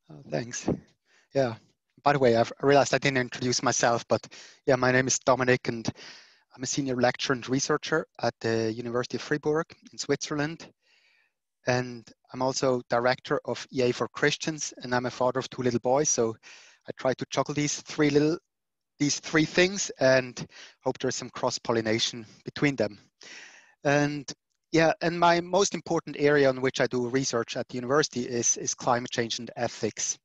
Oh, thanks. Yeah. By the way, I realized I didn't introduce myself, but yeah, my name is Dominic, and I'm a senior lecturer and researcher at the University of Fribourg in Switzerland. And I'm also director of EA for Christians, and I'm a father of 2 little boys. So I try to juggle these three things, and hope there's some cross-pollination between them. And yeah, and my most important area on which I do research at the university is climate change and ethics.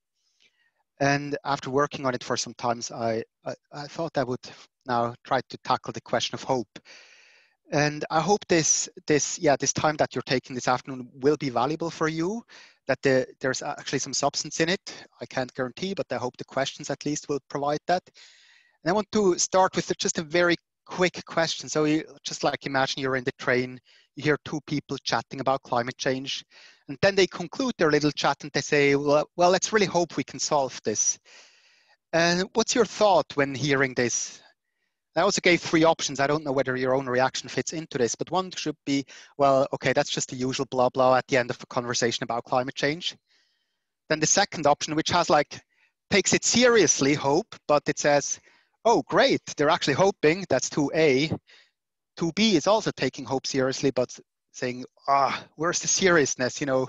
And after working on it for some time, I thought I would now try to tackle the question of hope. And I hope this time that you're taking this afternoon will be valuable for you, that there's actually some substance in it. I can't guarantee, but I hope the questions at least will provide that. And I want to start with just a very quick question. So you just like imagine you're in the train, you hear 2 people chatting about climate change, and then they conclude their little chat and they say, well, let's really hope we can solve this. And what's your thought when hearing this? I also gave 3 options. I don't know whether your own reaction fits into this, but one should be, well, okay, that's just the usual blah, blah at the end of a conversation about climate change. Then the second option, which has takes it seriously, hope, but it says, oh, great, they're actually hoping, that's 2A. 2B is also taking hope seriously, but saying, where's the seriousness? They're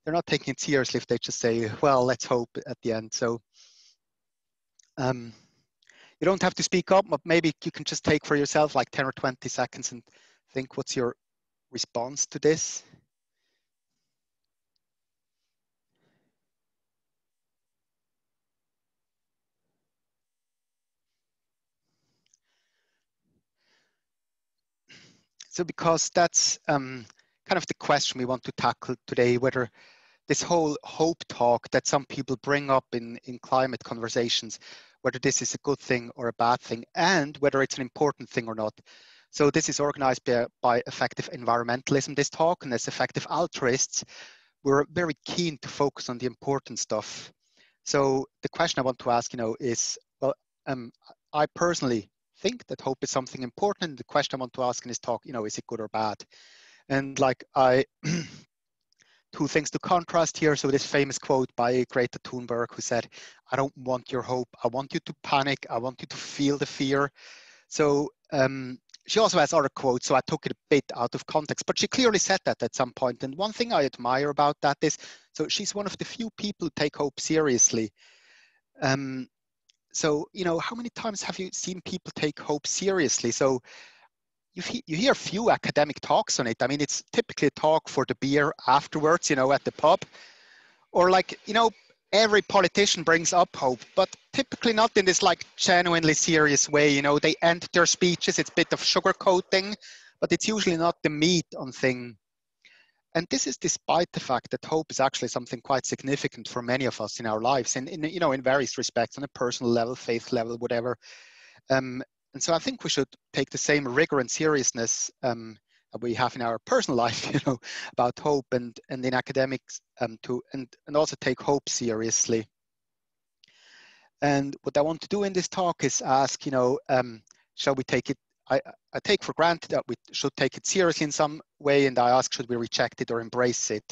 not taking it seriously if they just say, well, let's hope at the end. So you don't have to speak up, but maybe you can just take for yourself like 10 or 20 seconds and think, what's your response to this? So because that's kind of the question we want to tackle today, whether this whole hope talk that some people bring up in climate conversations, whether this is a good thing or a bad thing, and whether it's an important thing or not. So this is organized by Effective Environmentalism, this talk, and as effective altruists, we're very keen to focus on the important stuff. So the question I want to ask, is, well, I personally think that hope is something important. The question I want to ask in this talk, is it good or bad? And 2 things to contrast here. So this famous quote by Greta Thunberg, who said, I don't want your hope. I want you to panic. I want you to feel the fear. So she also has other quotes, so I took it a bit out of context, but she clearly said that at some point. And one thing I admire about that is, so she's one of the few people who take hope seriously. So, how many times have you seen people take hope seriously? So you hear few academic talks on it. I mean, it's typically a talk for the beer afterwards, at the pub, or every politician brings up hope, but typically not in this genuinely serious way. They end their speeches, it's a bit of sugarcoating, but it's usually not the meat on thing. And this is despite the fact that hope is actually something quite significant for many of us in our lives, and in various respects, on a personal level, faith level, whatever. And so I think we should take the same rigor and seriousness that we have in our personal life, about hope, and in academics, and also take hope seriously. And what I want to do in this talk is ask, shall we take it? I take for granted that we should take it seriously in some way, and I ask, should we reject it or embrace it?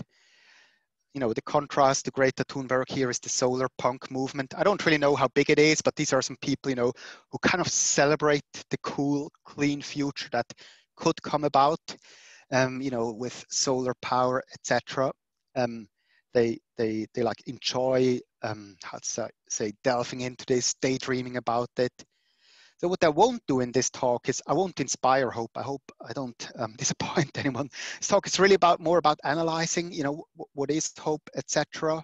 The contrast to Greta Thunberg here is the solar punk movement. I don't really know how big it is, but these are some people, who kind of celebrate the cool, clean future that could come about, with solar power, etc. They enjoy, how to say, delving into this, daydreaming about it. So what I won't do in this talk is I won't inspire hope. I hope I don't disappoint anyone. This talk is really more about analyzing, what is hope, etc.,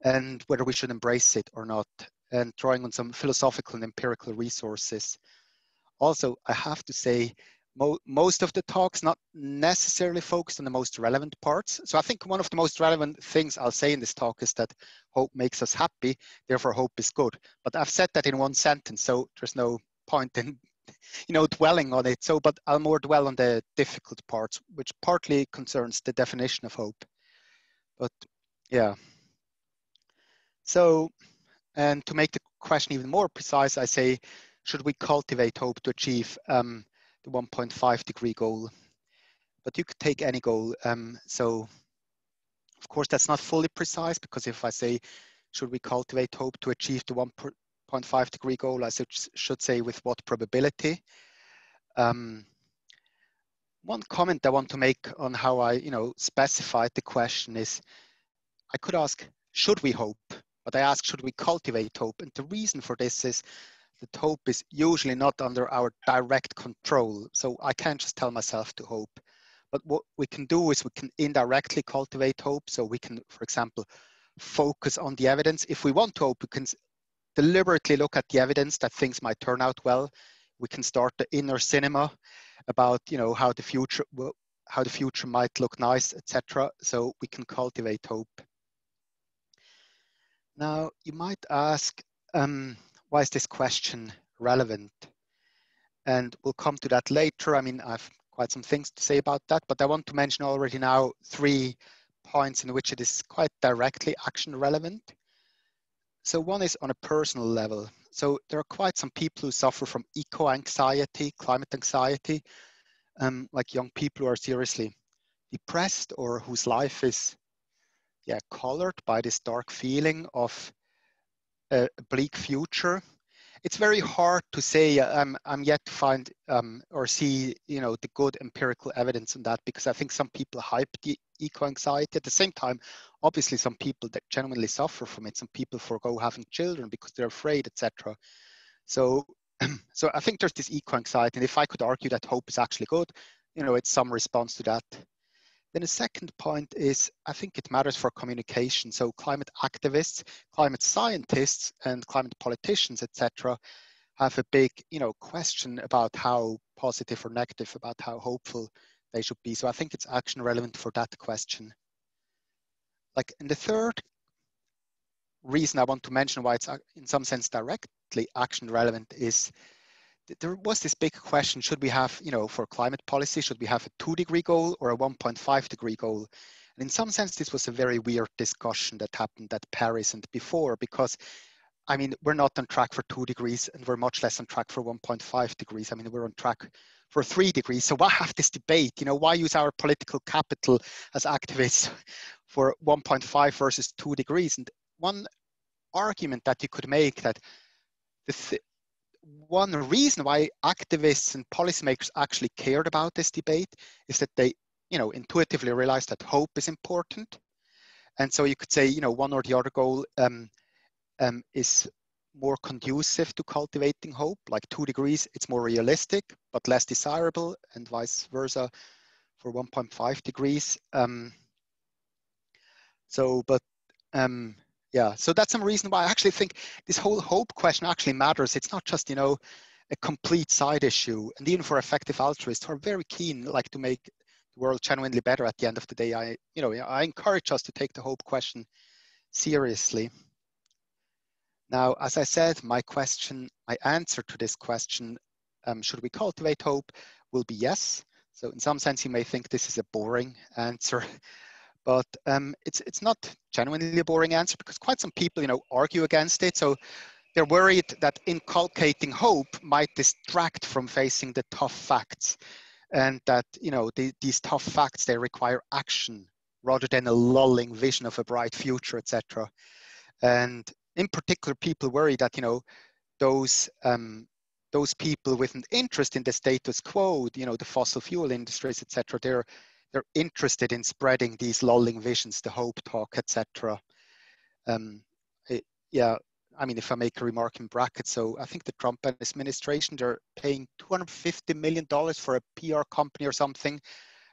and whether we should embrace it or not, and drawing on some philosophical and empirical resources. Also, I have to say, most of the talks not necessarily focused on the most relevant parts. So I think one of the most relevant things I'll say in this talk is that hope makes us happy, therefore hope is good. But I've said that in one sentence, so there's no point in dwelling on it. So, but I'll more dwell on the difficult parts, which partly concerns the definition of hope. But yeah. So, and to make the question even more precise, I say, should we cultivate hope to achieve the 1.5 degree goal? But you could take any goal. So, of course, that's not fully precise, because if I say, should we cultivate hope to achieve the 1.5 degree goal? I should say, with what probability? One comment I want to make on how I, specified the question is, I could ask, should we hope? But I ask, should we cultivate hope? And the reason for this is that hope is usually not under our direct control. So I can't just tell myself to hope. But what we can do is we can indirectly cultivate hope. So we can, for example, focus on the evidence. If we want to hope, we can deliberately look at the evidence that things might turn out well. We can start the inner cinema about, how the future might look nice, etc. So we can cultivate hope. Now, you might ask, why is this question relevant? And we'll come to that later. I mean, I've quite some things to say about that, but I want to mention already now 3 points in which it is quite directly action relevant. So one is on a personal level. So there are quite some people who suffer from eco-anxiety, climate anxiety, like young people who are seriously depressed or whose life is colored by this dark feeling of a bleak future. It's very hard to say. I'm yet to find or see, the good empirical evidence on that, because I think some people hype the eco-anxiety. At the same time, obviously, some people that genuinely suffer from it. Some people forego having children because they're afraid, etc. So, so I think there's this eco-anxiety, and if I could argue that hope is actually good, it's some response to that. Then the second point is, I think it matters for communication. So climate activists, climate scientists, and climate politicians, etc., have a big, question about how positive or negative, about how hopeful they should be. So I think it's action relevant for that question. And the third reason I want to mention why it's in some sense directly action relevant is there was this big question, should we have, for climate policy, should we have a 2-degree goal or a 1.5 degree goal? And in some sense, this was a very weird discussion that happened at Paris and before, because, I mean, we're not on track for 2 degrees and we're much less on track for 1.5 degrees. I mean, we're on track for 3 degrees. So why have this debate? Why use our political capital as activists for 1.5 versus 2 degrees? And one argument that you could make that one reason why activists and policymakers actually cared about this debate is that they, intuitively realized that hope is important. And so you could say, one or the other goal is more conducive to cultivating hope, like 2 degrees, it's more realistic, but less desirable, and vice versa for 1.5 degrees. Yeah, so that's some reason why I actually think this whole hope question actually matters. It's not just, a complete side issue. And even for effective altruists who are very keen, to make the world genuinely better at the end of the day, I encourage us to take the hope question seriously. Now, as I said, my answer to this question, should we cultivate hope, will be yes. So in some sense, you may think this is a boring answer. But it's not genuinely a boring answer, because quite some people, argue against it. So they're worried that inculcating hope might distract from facing the tough facts, and that, these tough facts, they require action rather than a lulling vision of a bright future, etc. And in particular, people worry that, those people with an interest in the status quo, the fossil fuel industries, etc., they're interested in spreading these lulling visions, the hope talk, etc. Yeah, I mean, if I make a remark in brackets, so I think the Trump administration, they're paying $250 million for a PR company or something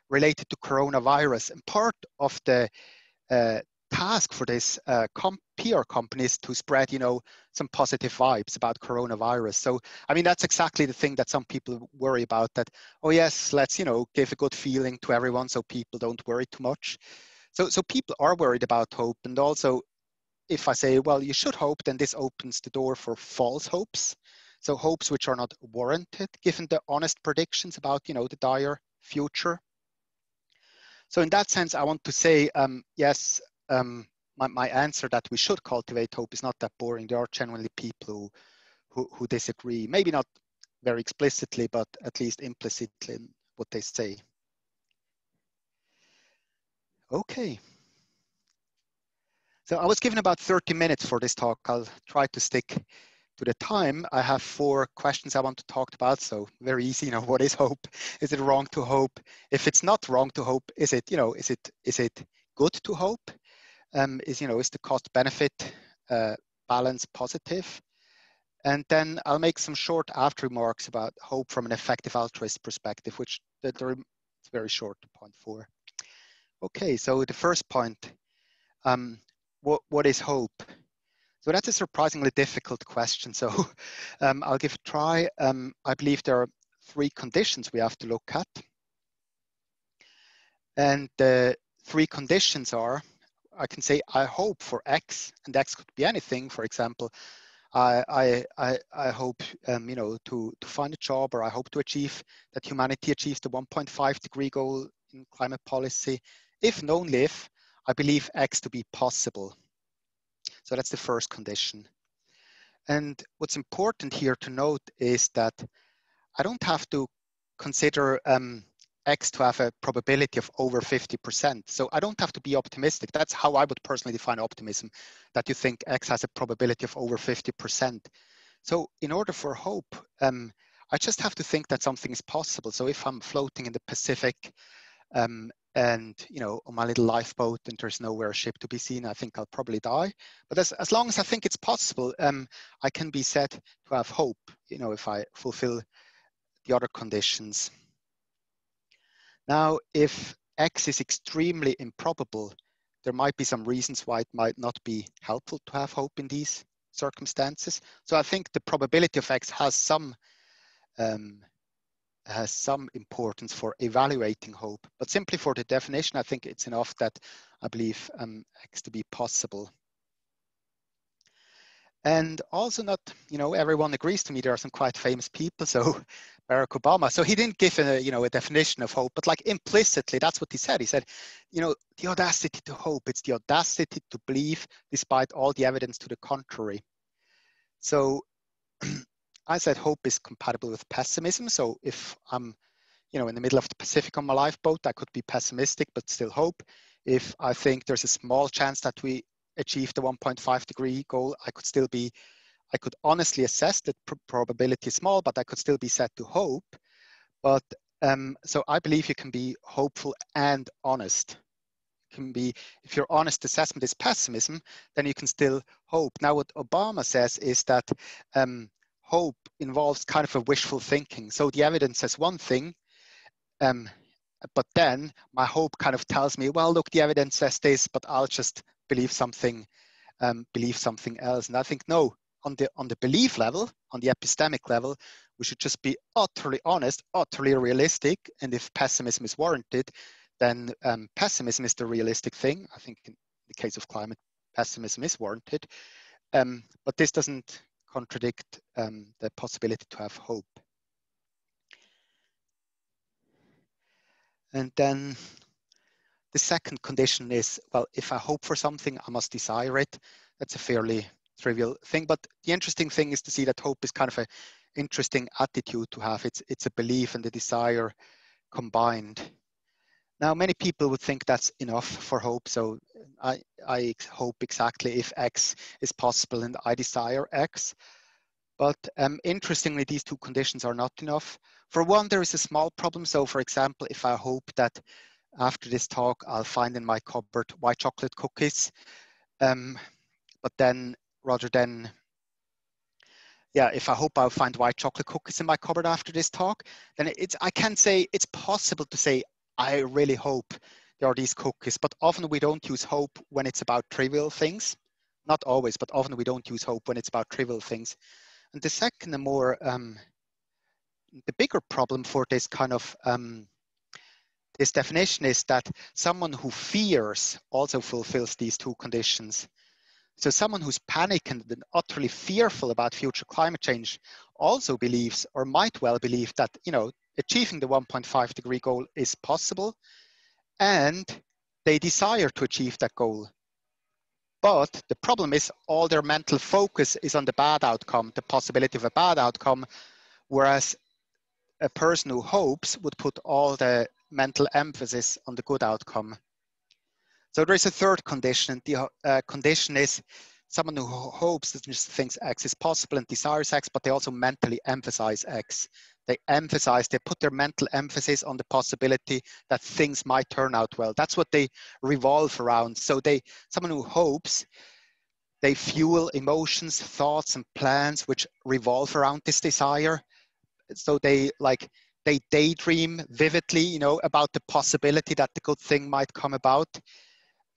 related to coronavirus. And part of the task for this PR company is to spread, some positive vibes about coronavirus. So, I mean, that's exactly the thing that some people worry about, that, oh yes, let's, give a good feeling to everyone so people don't worry too much. So people are worried about hope. And also, if I say, well, you should hope, then this opens the door for false hopes. So hopes which are not warranted, given the honest predictions about, the dire future. So in that sense, I want to say, yes, my answer that we should cultivate hope is not that boring. There are genuinely people who disagree, maybe not very explicitly, but at least implicitly in what they say. Okay. So I was given about 30 minutes for this talk. I'll try to stick to the time. I have 4 questions I want to talk about. So very easy, you know, what is hope? Is it wrong to hope? If it's not wrong to hope, is it, you know, is it good to hope? Is the cost benefit balance positive? And then I'll make some short after remarks about hope from an effective altruist perspective, which it's very short, point 4. Okay, so the first point, what is hope? So that's a surprisingly difficult question. So I'll give a try. I believe there are 3 conditions we have to look at. And the 3 conditions are, I can say I hope for X, and X could be anything. For example, I hope to find a job, or I hope to achieve that humanity achieves the 1.5 degree goal in climate policy, if and only if I believe X to be possible. So that's the first condition. And what's important here to note is that I don't have to consider X to have a probability of over 50%. So I don't have to be optimistic. That's how I would personally define optimism, that you think X has a probability of over 50%. So in order for hope, I just have to think that something is possible. So if I'm floating in the Pacific and, on my little lifeboat and there's nowhere a ship to be seen, I think I'll probably die. But as long as I think it's possible, I can be said to have hope, if I fulfill the other conditions. Now, if X is extremely improbable, there might be some reasons why it might not be helpful to have hope in these circumstances. So I think the probability of X has some importance for evaluating hope, but simply for the definition, I think it's enough that I believe X to be possible. And also not, everyone agrees to me. There are some quite famous people. So Barack Obama, so he didn't give a definition of hope, but like implicitly, that's what he said. He said, the audacity to hope, it's the audacity to believe despite all the evidence to the contrary. So I said hope is compatible with pessimism. So if I'm, in the middle of the Pacific on my lifeboat, I could be pessimistic, but still hope. If I think there's a small chance that we achieve the 1.5 degree goal, I could honestly assess that probability is small, but I could still be set to hope. But so I believe you can be hopeful and honest. Can be, if your honest assessment is pessimism, then you can still hope. Now, what Obama says is that hope involves kind of a wishful thinking. So the evidence says one thing, but then my hope kind of tells me, well, look, the evidence says this, but I'll just believe something else. And I think no, on the belief level, on the epistemic level, we should just be utterly honest, utterly realistic. And if pessimism is warranted, then pessimism is the realistic thing. I think in the case of climate, pessimism is warranted. But this doesn't contradict the possibility to have hope. And then the second condition is, well, if I hope for something, I must desire it. That's a fairly trivial thing. But the interesting thing is to see that hope is kind of an interesting attitude to have. It's a belief and a desire combined. Now, many people would think that's enough for hope. So I hope exactly if X is possible and I desire X. But interestingly, these 2 conditions are not enough. For one, there is a small problem. So for example, if I hope that after this talk, I'll find in my cupboard white chocolate cookies, but then rather than, if I hope I'll find white chocolate cookies in my cupboard after this talk, then I can say it's possible to say, I really hope there are these cookies, but often we don't use hope when it's about trivial things. Not always, but often we don't use hope when it's about trivial things. And the second, the bigger problem for this kind of this definition is that someone who fears also fulfills these 2 conditions. So someone who's panicked and utterly fearful about future climate change also believes, or might well believe, that achieving the 1.5 degree goal is possible, and they desire to achieve that goal. But the problem is all their mental focus is on the bad outcome, the possibility of a bad outcome, whereas a person who hopes would put all the mental emphasis on the good outcome. So there is a third condition, and the condition is someone who hopes that just thinks X is possible and desires X, but they also mentally emphasize X. They put their mental emphasis on the possibility that things might turn out well. That's what they revolve around. So someone who hopes, they fuel emotions, thoughts, and plans which revolve around this desire. So they daydream vividly, you know, about the possibility that the good thing might come about.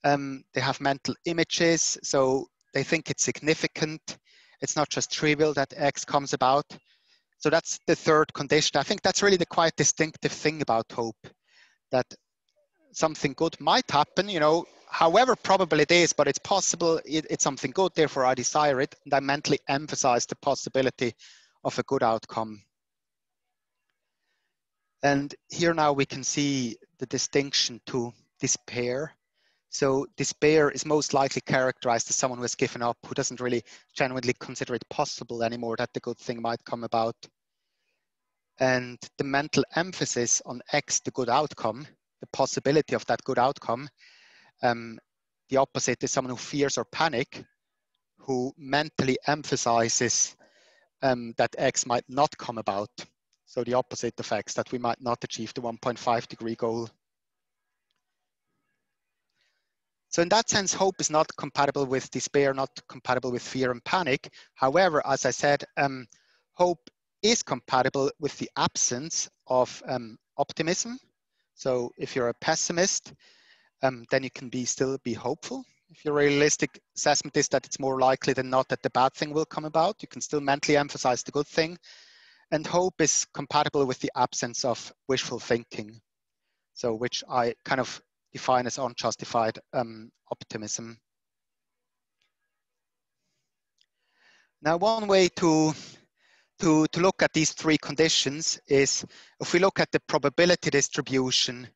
They have mental images, so they think it's significant. It's not just trivial that X comes about. So that's the third condition. I think that's really the quite distinctive thing about hope, that something good might happen, you know, however probable it is, but it's possible, it's something good, therefore I desire it, and I mentally emphasize the possibility of a good outcome. And here now we can see the distinction to despair. So despair is most likely characterized as someone who has given up, who doesn't really genuinely consider it possible anymore that the good thing might come about. And the mental emphasis on X, the good outcome, the possibility of that good outcome, the opposite is someone who fears or panic, who mentally emphasizes that X might not come about. So the opposite effects, that we might not achieve the 1.5 degree goal. So in that sense, hope is not compatible with despair, not compatible with fear and panic. However, as I said, hope is compatible with the absence of optimism. So if you're a pessimist, then you can still be hopeful. If your realistic assessment is that it's more likely than not that the bad thing will come about, you can still mentally emphasize the good thing. And hope is compatible with the absence of wishful thinking. So which I kind of define as unjustified optimism. Now, one way to look at these three conditions is if we look at the probability distribution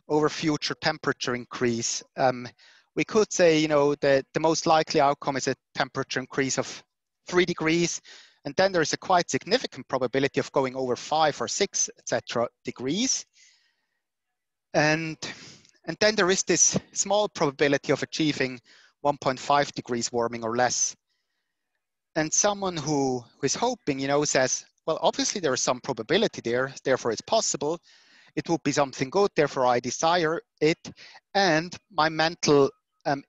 over future temperature increase. We could say, you know, that the most likely outcome is a temperature increase of 3 degrees, and then there's a quite significant probability of going over 5 or 6, etc. degrees. And then there is this small probability of achieving 1.5 degrees warming or less. And someone who is hoping, you know, says, well, obviously there is some probability there, therefore it's possible. It would be something good, therefore I desire it. And my mental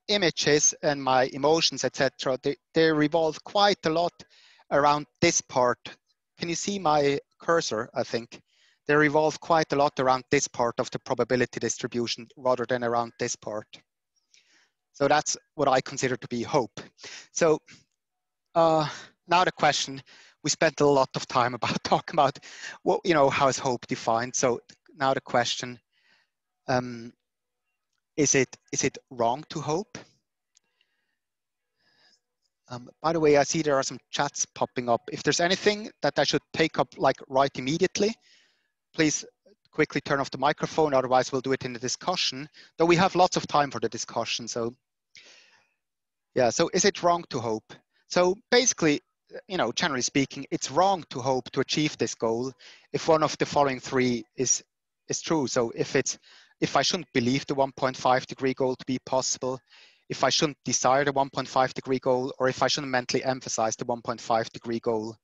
images and my emotions, etc., they revolve quite a lot around this part. Can you see my cursor, I think? They revolve quite a lot around this part of the probability distribution rather than around this part. So that's what I consider to be hope. So now the question, we spent a lot of time about talking about what, you know, how is hope defined. So now the question, is it wrong to hope? By the way, I see there are some chats popping up. If there's anything that I should take up like right immediately, please quickly turn off the microphone, otherwise we'll do it in the discussion, though we have lots of time for the discussion. So yeah, so is it wrong to hope? So basically, you know, generally speaking, it's wrong to hope to achieve this goal if one of the following three is true. So if I shouldn't believe the 1.5 degree goal to be possible, if I shouldn't desire the 1.5 degree goal, or if I shouldn't mentally emphasize the 1.5 degree goal.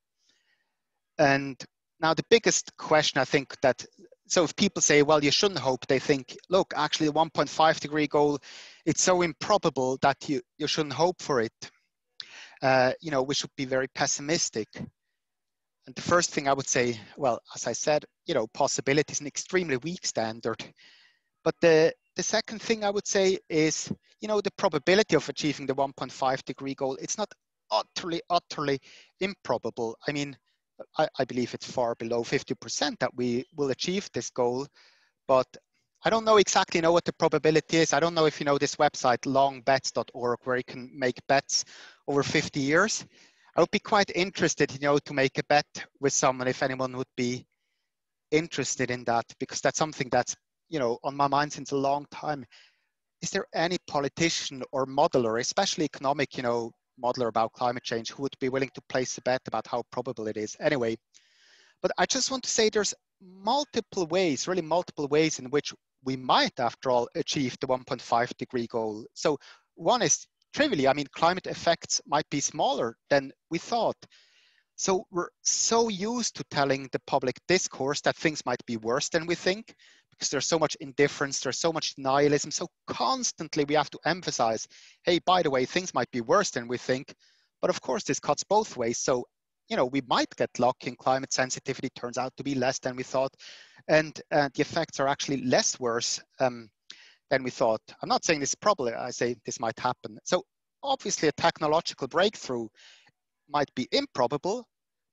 And now the biggest question, I think, that, so if people say, well, you shouldn't hope, they think, look, actually the 1.5 degree goal, it's so improbable that you shouldn't hope for it. You know, we should be very pessimistic. And the first thing I would say, well, as I said, you know, possibility is an extremely weak standard. But the second thing I would say is, you know, the probability of achieving the 1.5 degree goal, it's not utterly improbable. I mean, I believe it's far below 50% that we will achieve this goal, but I don't know exactly what the probability is. I don't know if you know this website, longbets.org, where you can make bets over 50 years. I would be quite interested, you know, to make a bet with someone, if anyone would be interested in that, because that's something that's, you know, on my mind since a long time. Is there any politician or modeler, especially economic, you know, modeler about climate change, who would be willing to place a bet about how probable it is? Anyway, but I just want to say there's multiple ways, really multiple ways in which we might, after all, achieve the 1.5 degree goal. So one is trivially, I mean, climate effects might be smaller than we thought. So we're so used to telling the public discourse that things might be worse than we think, because there's so much indifference, there's so much nihilism. So constantly we have to emphasize, hey, by the way, things might be worse than we think. But of course, this cuts both ways. So, you know, we might get lucky and climate sensitivity turns out to be less than we thought. And the effects are actually less worse than we thought. I'm not saying this is probably, I say this might happen. So obviously a technological breakthrough might be improbable,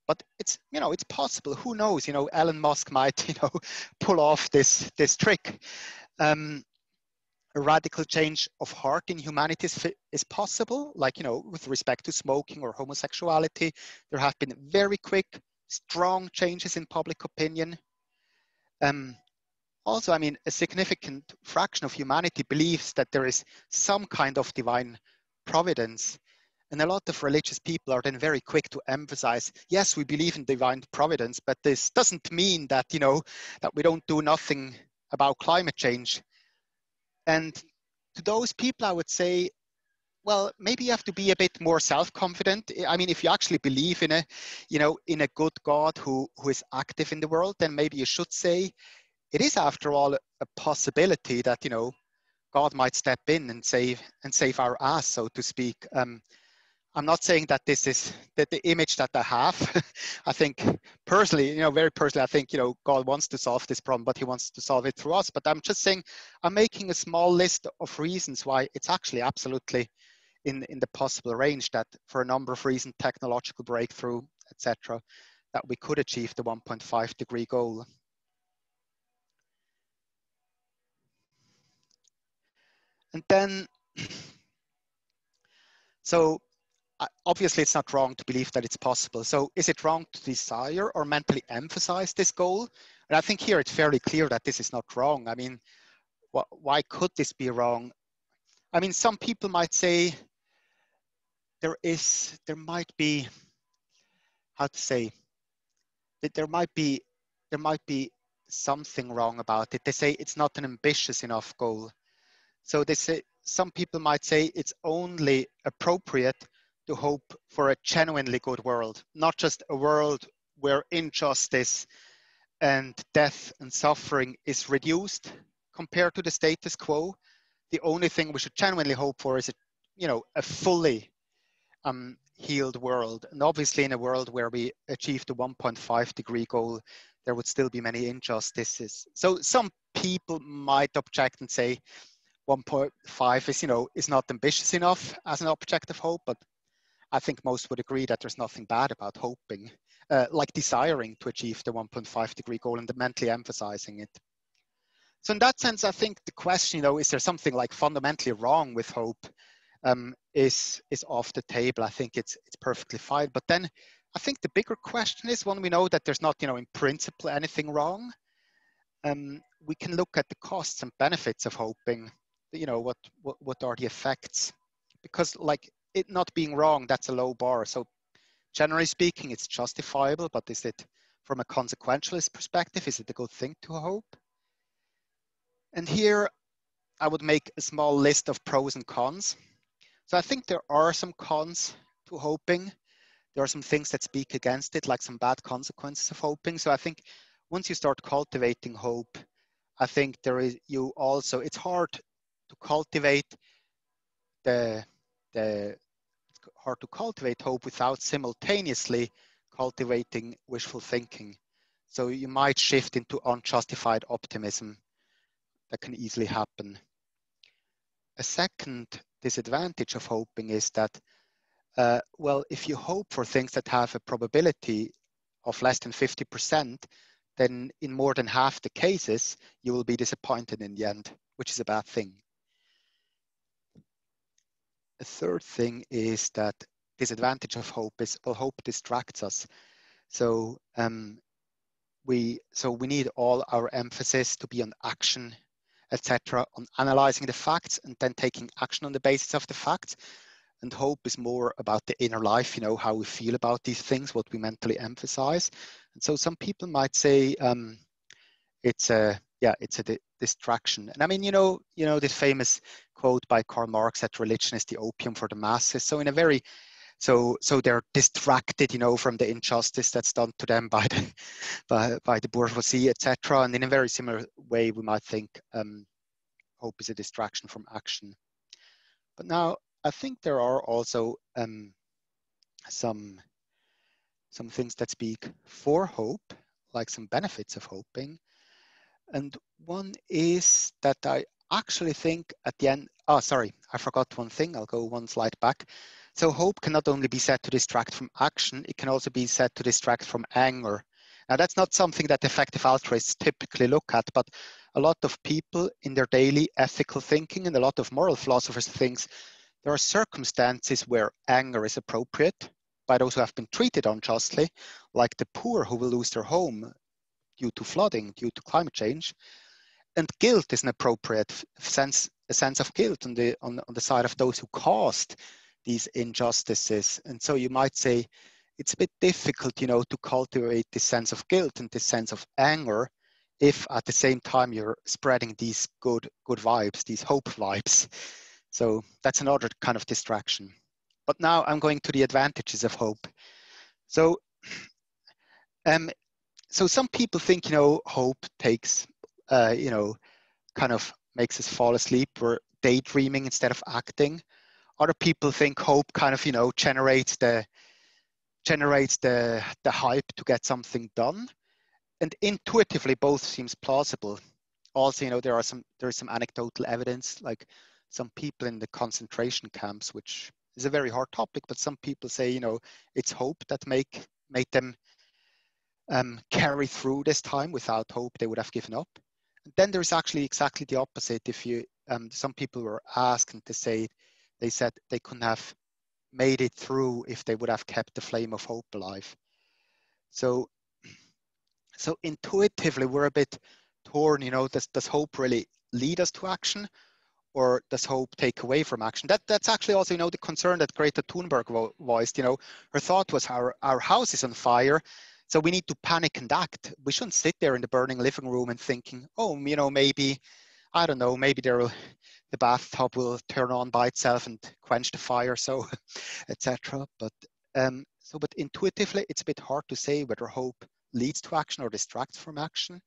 but it's, you know, it's possible. Who knows? You know, Elon Musk might, you know, pull off this trick. A radical change of heart in humanity is possible. Like, you know, with respect to smoking or homosexuality, there have been very quick, strong changes in public opinion. Also, I mean, a significant fraction of humanity believes that there is some kind of divine providence. And a lot of religious people are then very quick to emphasize, yes, we believe in divine providence, but this doesn't mean that, you know, that we don't do nothing about climate change. And to those people, I would say, well, maybe you have to be a bit more self-confident. I mean, if you actually believe in a, you know, in a good God who is active in the world, then maybe you should say, it is after all a possibility that, you know, God might step in and save our ass, so to speak. I'm not saying that this is the image that I have. I think personally, you know, very personally, I think, you know, God wants to solve this problem, but he wants to solve it through us. But I'm just saying, I'm making a small list of reasons why it's actually absolutely in the possible range that for a number of reasons, technological breakthrough, etc., that we could achieve the 1.5 degree goal. And then, so obviously it's not wrong to believe that it's possible. So is it wrong to desire or mentally emphasize this goal? And I think here it's fairly clear that this is not wrong. I mean, why could this be wrong? I mean, some people might say there might be, how to say, that there might be something wrong about it. They say it's not an ambitious enough goal. So they say, some people might say it's only appropriate to hope for a genuinely good world, not just a world where injustice and death and suffering is reduced compared to the status quo. The only thing we should genuinely hope for is a fully healed world. And obviously in a world where we achieve the 1.5 degree goal, there would still be many injustices. So some people might object and say 1.5 is not ambitious enough as an object of hope, but I think most would agree that there's nothing bad about hoping, like desiring to achieve the 1.5 degree goal and mentally emphasizing it. So in that sense, I think the question, is there something like fundamentally wrong with hope, is off the table. I think it's perfectly fine. But then I think the bigger question is, when we know that there's not, in principle anything wrong, we can look at the costs and benefits of hoping. What are the effects? Because like it not being wrong, that's a low bar. So generally speaking, it's justifiable, but is it, from a consequentialist perspective, is it a good thing to hope? And here I would make a small list of pros and cons. So I think there are some cons to hoping. There are some things that speak against it, like some bad consequences of hoping. So I think once you start cultivating hope, I think it's hard to cultivate hope without simultaneously cultivating wishful thinking. So you might shift into unjustified optimism. That can easily happen. A second disadvantage of hoping is that, if you hope for things that have a probability of less than 50%, then in more than half the cases, you will be disappointed in the end, which is a bad thing. A third thing is that disadvantage of hope is, hope distracts us. So we need all our emphasis to be on action, etc., on analyzing the facts and then taking action on the basis of the facts. And hope is more about the inner life, how we feel about these things, what we mentally emphasize. And so some people might say, it's a distraction. And I mean, you know this famous quote by Karl Marx that religion is the opium for the masses. So in a very so they're distracted, you know, from the injustice that's done to them by the by the bourgeoisie, etc. And in a very similar way, we might think hope is a distraction from action. But now I think there are also some things that speak for hope, like some benefits of hoping. And one is that I actually think at the end, oh, sorry, I forgot one thing. I'll go one slide back. So hope can not only be said to distract from action, it can also be said to distract from anger. Now, that's not something that effective altruists typically look at, but a lot of people in their daily ethical thinking and a lot of moral philosophers think there are circumstances where anger is appropriate by those who have been treated unjustly, like the poor who will lose their home due to flooding, due to climate change. And guilt is an appropriate sense, a sense of guilt on the side of those who caused these injustices. And so you might say it's a bit difficult, you know, to cultivate this sense of guilt and this sense of anger if at the same time you're spreading these good vibes, these hope vibes. So that's another kind of distraction. But now I'm going to the advantages of hope. So so some people think, you know, hope takes, you know, kind of makes us fall asleep. We're daydreaming instead of acting. Other people think hope kind of, you know, generates the hype to get something done. And intuitively, both seems plausible. Also, you know, there is some anecdotal evidence, like some people in the concentration camps, which is a very hard topic, but some people say, you know, it's hope that made them carry through this time. Without hope, they would have given up. And then there's actually exactly the opposite. If you, some people were asked and they said they couldn't have made it through if they would have kept the flame of hope alive. So intuitively, we're a bit torn, you know, does hope really lead us to action, or does hope take away from action? That's actually also, you know, the concern that Greta Thunberg voiced. You know, her thought was our house is on fire, so we need to panic and act. We shouldn't sit there in the burning living room and thinking, oh, you know, maybe, I don't know, maybe the bathtub will turn on by itself and quench the fire, so etc. But intuitively, it's a bit hard to say whether hope leads to action or distracts from action.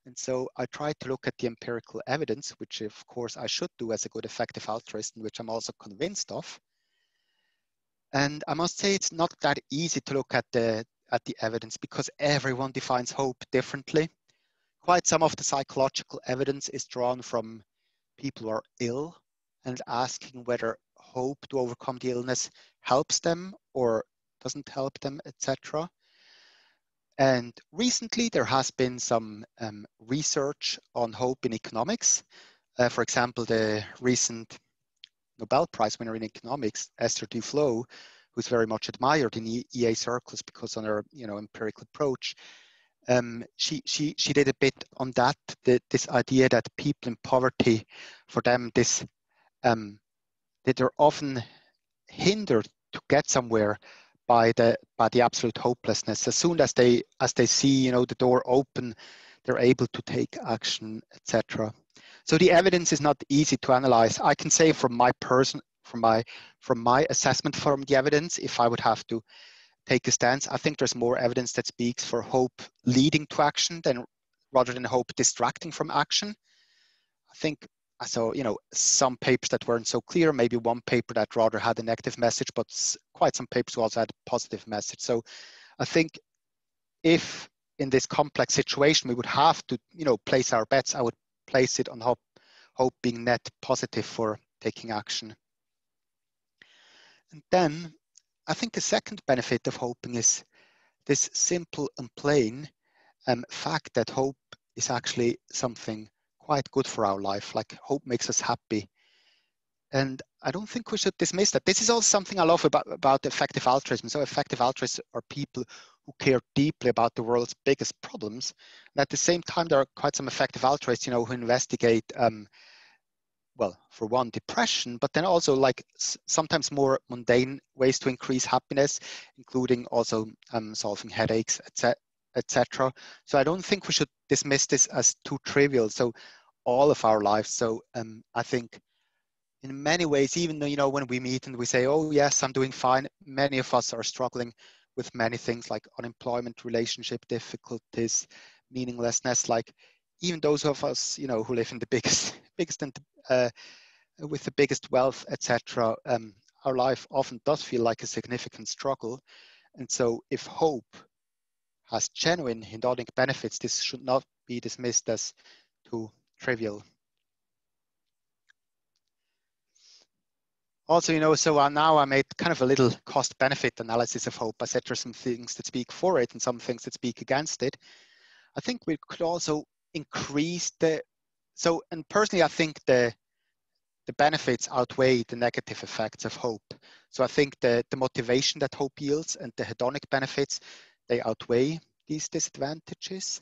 And so I try to look at the empirical evidence, which of course I should do as a good effective altruist, and which I'm also convinced of. And I must say it's not that easy to look at the evidence because everyone defines hope differently. Quite some of the psychological evidence is drawn from people who are ill and asking whether hope to overcome the illness helps them or doesn't help them, etc. And recently, there has been some research on hope in economics. For example, the recent Nobel Prize winner in economics, Esther Duflo, who's very much admired in EA circles because on her, you know, empirical approach, she did a bit on that. This idea that people in poverty, for them, that they're often hindered to get somewhere by the absolute hopelessness. As soon as they see, you know, the door open, they're able to take action, etc. So the evidence is not easy to analyze. I can say from my assessment from the evidence, if I would have to take a stance, I think there's more evidence that speaks for hope leading to action rather than hope distracting from action. I think. So, you know, some papers that weren't so clear, maybe one paper that rather had a negative message, but quite some papers also had a positive message. So I think if in this complex situation, we would have to, you know, place our bets, I would place it on hope being net positive for taking action. And then I think the second benefit of hoping is this simple and plain fact that hope is actually something quite good for our life. Like hope makes us happy. And I don't think we should dismiss that. This is also something I love about effective altruism. So effective altruists are people who care deeply about the world's biggest problems. And at the same time, there are quite some effective altruists, you know, who investigate, well, for one, depression, but then also like sometimes more mundane ways to increase happiness, including also solving headaches, etc. etc. So I don't think we should dismiss this as too trivial. So all of our lives. So I think in many ways, even though, you know, when we meet and we say, oh yes, I'm doing fine, many of us are struggling with many things like unemployment, relationship difficulties, meaninglessness. Like even those of us, you know, who live in the biggest and with the biggest wealth, etc. Our life often does feel like a significant struggle. And so if hope has genuine hedonic benefits, this should not be dismissed as too trivial. Also, you know, so now I made kind of a little cost-benefit analysis of hope. I said there's some things that speak for it and some things that speak against it. I think we could also increase and personally, I think the benefits outweigh the negative effects of hope. So I think the motivation that hope yields and the hedonic benefits, they outweigh these disadvantages.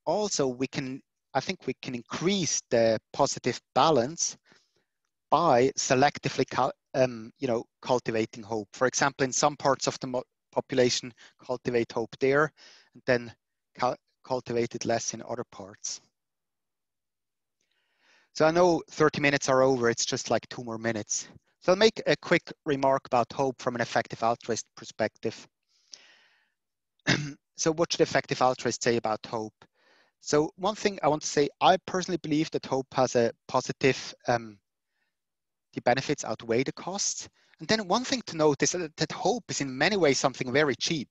Also, I think we can increase the positive balance by selectively, you know, cultivating hope. For example, in some parts of the population, cultivate hope there, and then cultivate it less in other parts. So I know 30 minutes are over. It's just like 2 more minutes. So I'll make a quick remark about hope from an effective altruist perspective. So what should effective altruists say about hope? So one thing I want to say, I personally believe that hope has a positive, the benefits outweigh the costs. And then one thing to note is that hope is in many ways something very cheap.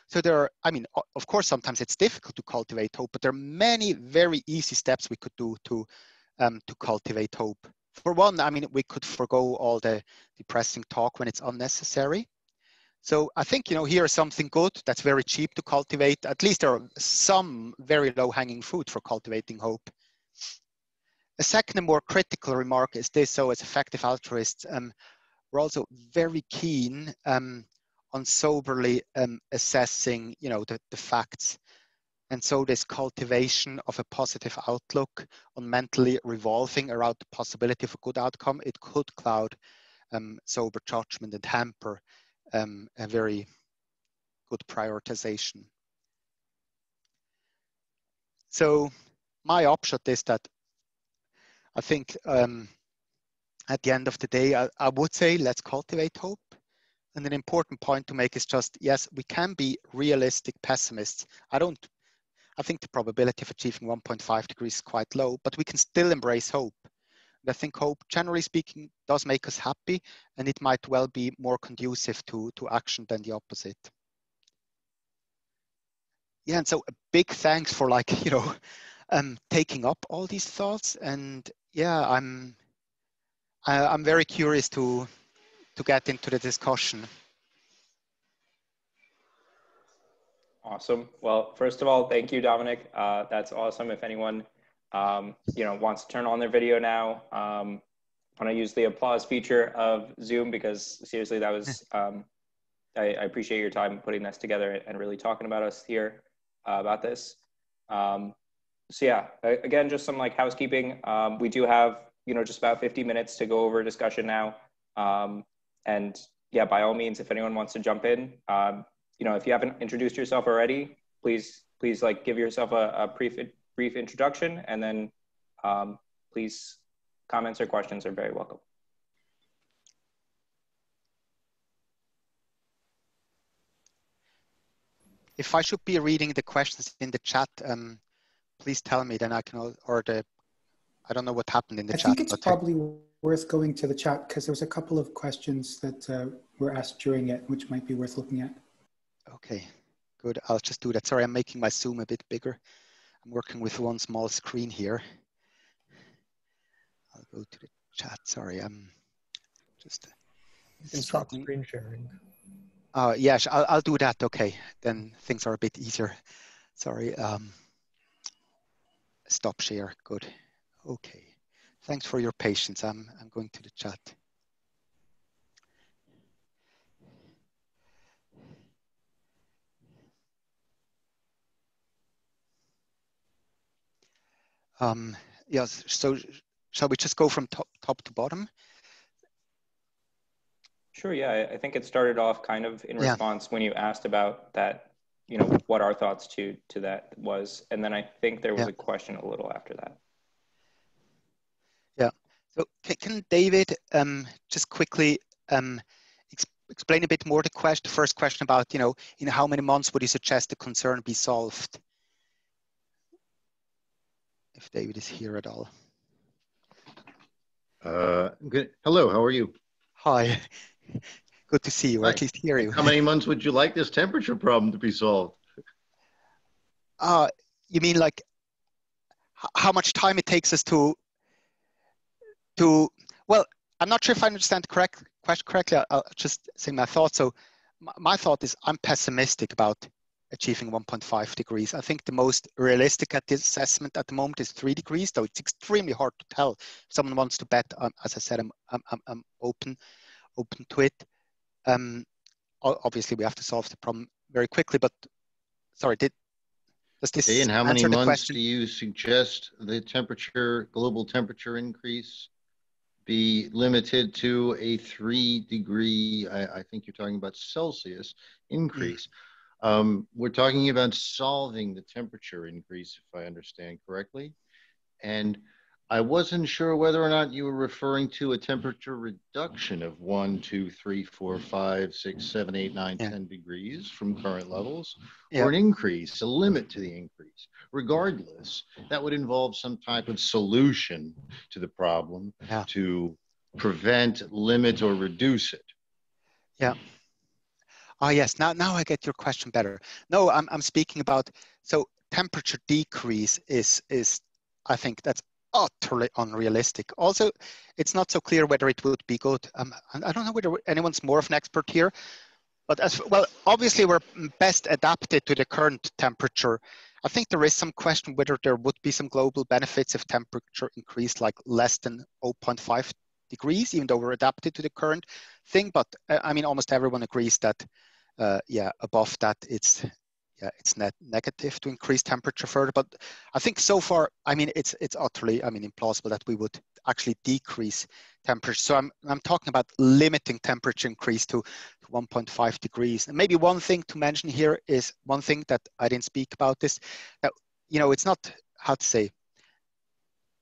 So there are, I mean, of course, sometimes it's difficult to cultivate hope, but there are many very easy steps we could do to cultivate hope. For one, I mean, we could forego all the depressing talk when it's unnecessary. So I think, you know, here is something good that's very cheap to cultivate. At least there are some very low-hanging fruit for cultivating hope. A second and more critical remark is this: so as effective altruists, we're also very keen on soberly assessing, you know, the facts. And so this cultivation of a positive outlook on mentally revolving around the possibility of a good outcome, it could cloud sober judgment and hamper a very good prioritization. So my upshot is that I think at the end of the day, I would say let's cultivate hope. And an important point to make is just, yes, we can be realistic pessimists. I think the probability of achieving 1.5 degrees is quite low, but we can still embrace hope. And I think hope, generally speaking, does make us happy, and it might well be more conducive to action than the opposite. Yeah, and so a big thanks for, like, you know, taking up all these thoughts. And yeah, I'm very curious to get into the discussion. Awesome. Well, first of all, thank you, Dominic. That's awesome. If anyone, you know, wants to turn on their video now, want to use the applause feature of Zoom, because seriously, that was, I appreciate your time putting this together and really talking about us here about this. So yeah, again, just some like housekeeping. We do have, you know, just about 50 minutes to go over discussion now. And yeah, by all means, if anyone wants to jump in, you know, if you haven't introduced yourself already, please like give yourself a brief introduction, and then please, comments or questions are very welcome. If I should be reading the questions in the chat, please tell me, then I can, I don't know what happened in the chat. I think it's probably worth going to the chat, because there was a couple of questions that were asked during it, which might be worth looking at. Okay, good. I'll just do that. Sorry, I'm making my Zoom a bit bigger. I'm working with one small screen here. I'll go to the chat. Sorry, I'm just stop screen sharing. Yes, I'll do that. Okay, then things are a bit easier. Sorry. Stop share. Good. Okay. Thanks for your patience. I'm going to the chat. Yes. So shall we just go from top to bottom? Sure. Yeah, I think it started off kind of in response when you asked about that you know, what our thoughts to that was. And then I think there was Yeah. a question a little after that. Yeah. So can David just quickly explain a bit more the first question about, you know, in how many months would you suggest the concern be solved? If David is here at all. Good. Hello, how are you? Hi. Good to see you, or Hi. at least hear you. How many months would you like this temperature problem to be solved? You mean like how much time it takes us to well, I'm not sure if I understand the question correctly. I'll just say my thought. So my thought is I'm pessimistic about achieving 1.5 degrees. I think the most realistic at this assessment at the moment is 3 degrees, though it's extremely hard to tell. If someone wants to bet, as I said, I'm open to it. Obviously, we have to solve the problem very quickly, but sorry, does this Okay, and how many answer the months question? do you suggest the global temperature increase be limited to a 3-degree, I think you're talking about Celsius increase. We're talking about solving the temperature increase, if I understand correctly. And I wasn't sure whether or not you were referring to a temperature reduction of 1, 2, 3, 4, 5, 6, 7, 8, 9, 10 degrees from current levels, or an increase, a limit to the increase. Regardless, that would involve some type of solution to the problem to prevent, limit, or reduce it. Yeah. Oh yes, now I get your question better. No, I'm speaking about, so temperature decrease is I think that's utterly unrealistic. Also, it's not so clear whether it would be good. I don't know whether anyone's more of an expert here, but as well, obviously we're best adapted to the current temperature. I think there is some question whether there would be some global benefits if temperature increased like less than 0.5 degrees, even though we're adapted to the current thing. But I mean, almost everyone agrees that, above that, it's net negative to increase temperature further. But I think so far, I mean, it's utterly, I mean, implausible that we would actually decrease temperature. So I'm talking about limiting temperature increase to 1.5 degrees. And maybe one thing to mention here is one thing that I didn't speak about this, that, you know, it's not, how to say,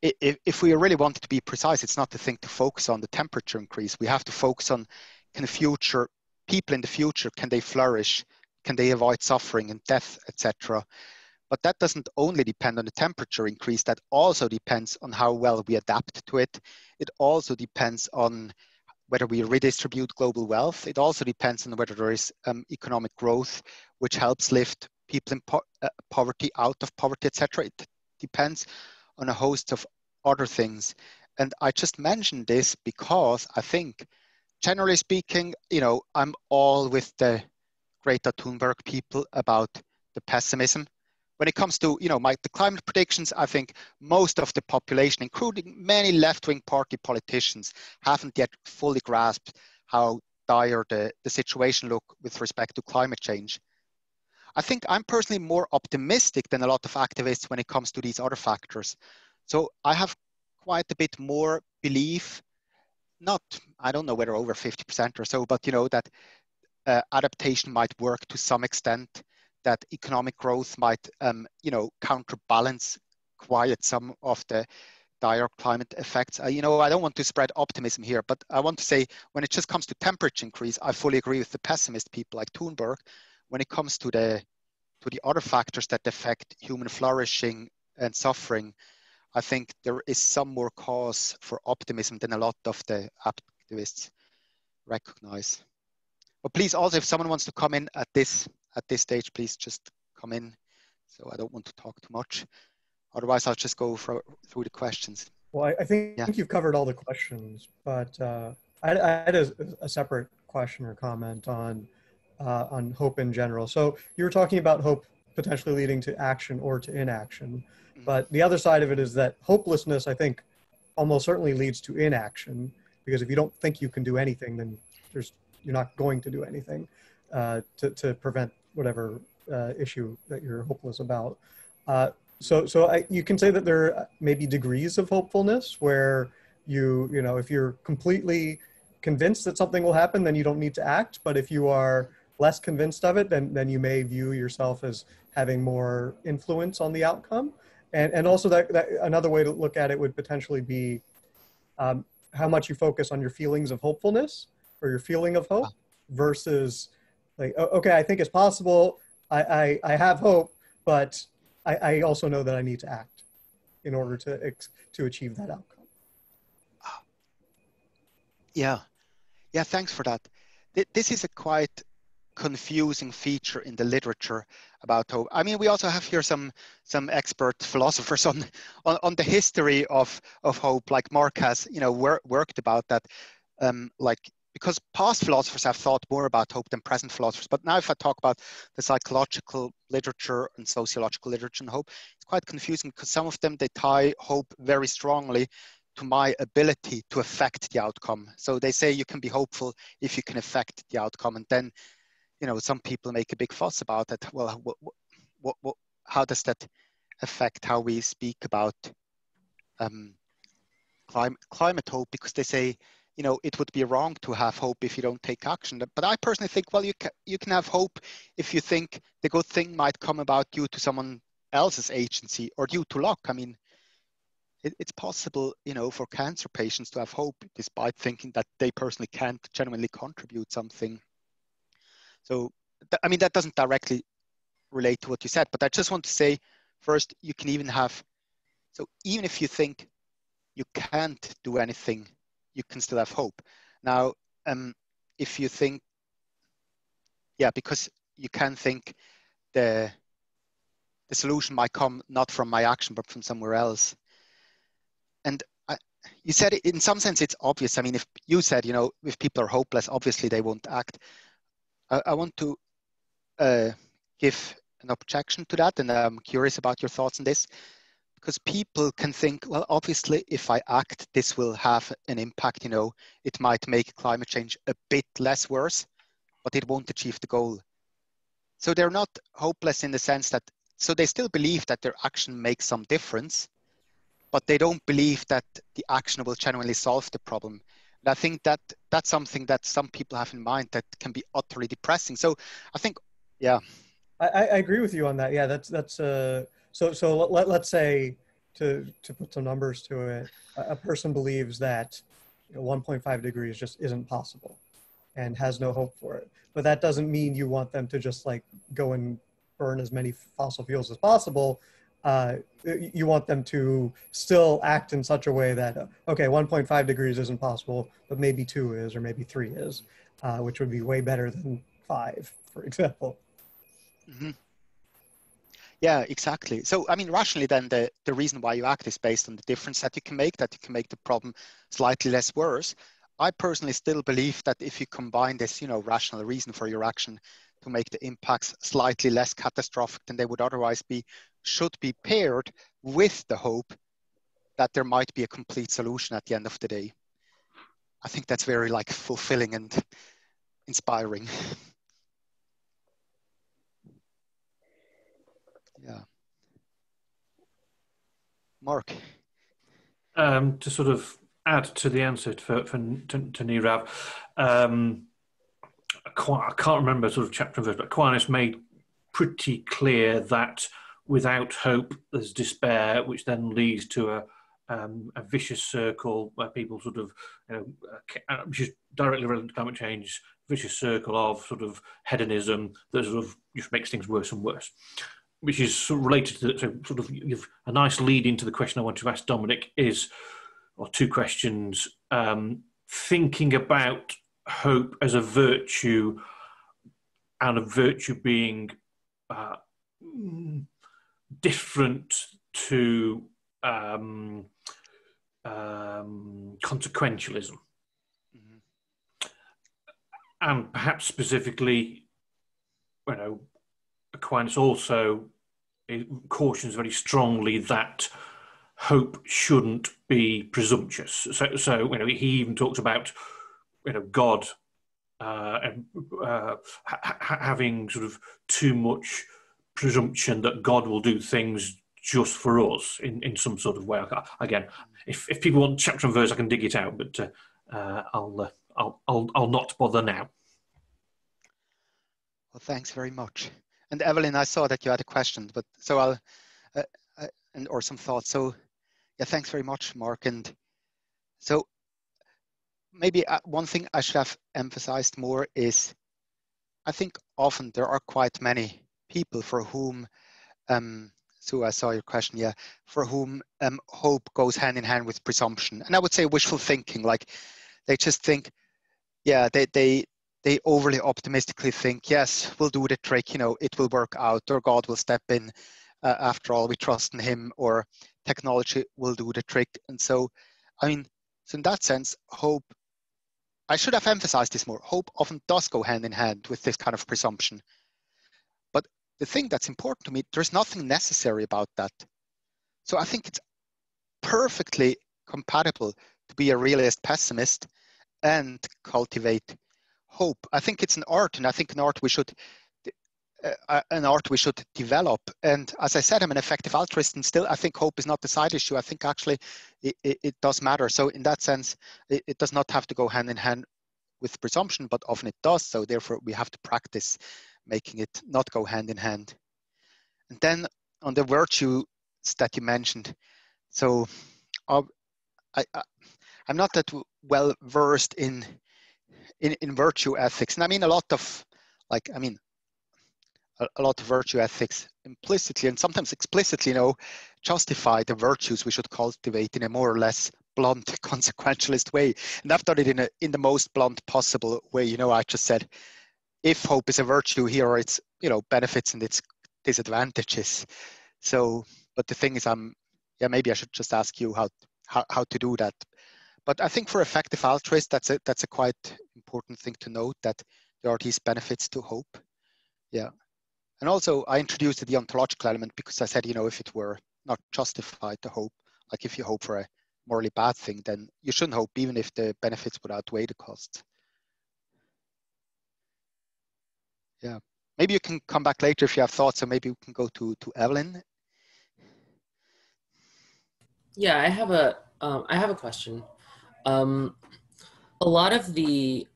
if we really wanted to be precise, it's not the thing to focus on the temperature increase. We have to focus on, can future people in the future, can they flourish? Can they avoid suffering and death, etc.? But that doesn't only depend on the temperature increase, that also depends on how well we adapt to it. It also depends on whether we redistribute global wealth. It also depends on whether there is economic growth, which helps lift people in poverty out of poverty, etc. It depends on a host of other things. And I just mentioned this because I think, generally speaking, you know, I'm all with the Greta Thunberg people about the pessimism. When it comes to, you know, the climate predictions, I think most of the population, including many left-wing party politicians, haven't yet fully grasped how dire the situation look with respect to climate change. I think I'm personally more optimistic than a lot of activists when it comes to these other factors. So I have quite a bit more belief, not, I don't know whether over 50% or so, but, you know, that adaptation might work to some extent, that economic growth might, you know, counterbalance, quiet some of the dire climate effects. You know, I don't want to spread optimism here, but I want to say when it just comes to temperature increase, I fully agree with the pessimist people like Thunberg. When it comes to the other factors that affect human flourishing and suffering, I think there is some more cause for optimism than a lot of the activists recognize. But please also, if someone wants to come in at this stage, please just come in. So I don't want to talk too much. Otherwise, I'll just go through the questions. Well, I think you've covered all the questions, but I had a separate question or comment on hope in general. So you were talking about hope potentially leading to action or to inaction, but the other side of it is that hopelessness, I think, almost certainly leads to inaction, because if you don't think you can do anything, then you're not going to do anything to prevent whatever issue that you're hopeless about. So you can say that there may be degrees of hopefulness where you know, if you're completely convinced that something will happen, then you don't need to act. But if you are less convinced of it, then you may view yourself as having more influence on the outcome. And also that another way to look at it would potentially be how much you focus on your feelings of hopefulness or your feeling of hope versus like, okay, I think it's possible. I have hope, but I also know that I need to act in order to achieve that outcome. Yeah, thanks for that. This is a quite confusing feature in the literature about hope. I mean, we also have here some expert philosophers on the history of hope, like Mark has, worked about that, because past philosophers have thought more about hope than present philosophers. But now if I talk about the psychological literature and sociological literature on hope, it's quite confusing because some of them, they tie hope very strongly to my ability to affect the outcome. So they say you can be hopeful if you can affect the outcome. And then, some people make a big fuss about it. Well, how does that affect how we speak about climate hope? Because they say, it would be wrong to have hope if you don't take action. But I personally think, well, you can have hope if you think the good thing might come about due to someone else's agency or due to luck. I mean, it's possible, for cancer patients to have hope despite thinking that they personally can't genuinely contribute something. So, that doesn't directly relate to what you said, but I just want to say first, you can even have, so even if you think you can't do anything, you can still have hope. Now, if you think, because you can think the solution might come not from my action, but from somewhere else. And you said in some sense it's obvious. I mean, if you said, if people are hopeless, obviously they won't act. I want to give an objection to that, and I'm curious about your thoughts on this. Because people can think, well, obviously, if I act, this will have an impact. It might make climate change a bit less worse, but it won't achieve the goal. So they're not hopeless in the sense that, so they still believe that their action makes some difference, but they don't believe that the action will genuinely solve the problem. And I think that that's something that some people have in mind that can be utterly depressing. So I think, I agree with you on that. Yeah, that's so let's say, to put some numbers to it, a person believes that 1.5 degrees just isn't possible and has no hope for it. But that doesn't mean you want them to just like go and burn as many fossil fuels as possible. You want them to still act in such a way that, okay, 1.5 degrees isn't possible, but maybe 2 is, or maybe 3 is, which would be way better than 5, for example. Mm-hmm. Yeah, exactly. So, I mean, rationally, then the reason why you act is based on the difference that you can make the problem slightly less worse. I personally still believe that if you combine this, rational reason for your action to make the impacts slightly less catastrophic than they would otherwise be, should be paired with the hope that there might be a complete solution at the end of the day. I think that's very fulfilling and inspiring. Yeah. Mark. To sort of add to the answer to Nirav, I can't remember sort of chapter and verse, but Aquinas made pretty clear that without hope there's despair, which then leads to a vicious circle where people sort of, which is directly relevant to climate change, vicious circle of sort of hedonism that sort of just makes things worse and worse. Which is sort of related to, so sort of give a nice lead into the question I want to ask Dominic is, or two questions, thinking about hope as a virtue and a virtue being different to consequentialism. Mm-hmm. And perhaps specifically, Aquinas also cautions very strongly that hope shouldn't be presumptuous. So he even talks about God having sort of too much presumption that God will do things just for us in some sort of way. Again, if people want chapter and verse, I can dig it out, but I'll not bother now. Well, thanks very much. And Evelyn, I saw that you had a question, but so I'll, or some thoughts. So yeah, thanks very much, Mark. And so maybe one thing I should have emphasized more is, I think often there are quite many people for whom, so I saw your question, yeah, for whom hope goes hand in hand with presumption. And I would say wishful thinking, like they just think, yeah, they overly optimistically think, yes, we'll do the trick, you know, it will work out, or God will step in. After all, we trust in him, or technology will do the trick. And so, I mean, so in that sense, hope, I should have emphasized this more. Hope often does go hand in hand with this kind of presumption. But the thing that's important to me, there's nothing necessary about that. So I think it's perfectly compatible to be a realist pessimist and cultivate hope. I think it's an art, and I think an art we should develop. And as I said, I'm an effective altruist, and still I think hope is not the side issue. I think actually it does matter. So in that sense, it does not have to go hand in hand with presumption, but often it does. So therefore we have to practice making it not go hand in hand. And then on the virtues that you mentioned, so I'm not that well versed in virtue ethics. And I mean a lot of virtue ethics implicitly and sometimes explicitly, you know, justify the virtues we should cultivate in a more or less blunt consequentialist way. And I've done it in the most blunt possible way. You know, I just said, if hope is a virtue, here are its, you know, benefits and its disadvantages. So, but the thing is, maybe I should just ask you how to do that. But I think for effective altruists, that's a quite important thing to note, that there are these benefits to hope. Yeah. And also I introduced the ontological element because I said, you know, if it were not justified to hope, like if you hope for a morally bad thing, then you shouldn't hope, even if the benefits would outweigh the costs. Yeah. Maybe you can come back later if you have thoughts, so maybe we can go to Evelyn. Yeah, I have a question. A lot of the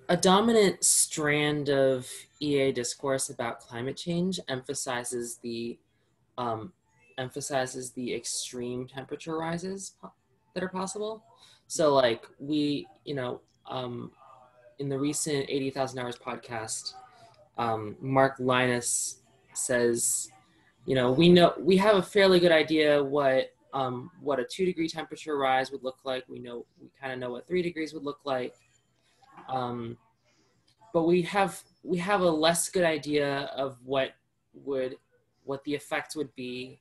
a dominant strand of EA discourse about climate change emphasizes the extreme temperature rises that are possible. So like we, you know, in the recent 80,000 Hours podcast, Mark Linus says, you know, we have a fairly good idea what a 2 degree temperature rise would look like. We kind of know what 3 degrees would look like. But we have a less good idea of what the effect would be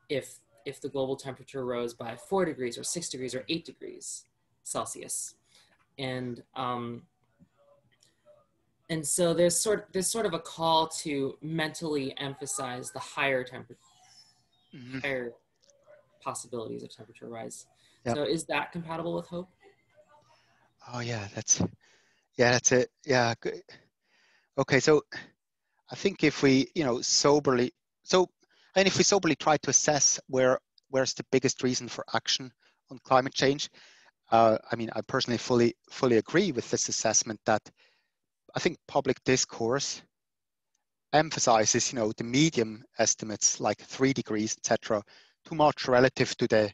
if the global temperature rose by 4 degrees or 6 degrees or 8 degrees Celsius. And so there's sort of a call to mentally emphasize the higher temperature, higher possibilities of temperature rise. Yep. So is that compatible with hope? Oh yeah, that's it. Yeah. Okay, so I think if we, you know, soberly try to assess where's the biggest reason for action on climate change, I mean, I personally fully agree with this assessment that I think public discourse emphasizes, you know, the medium estimates like 3 degrees, etc., too much relative to the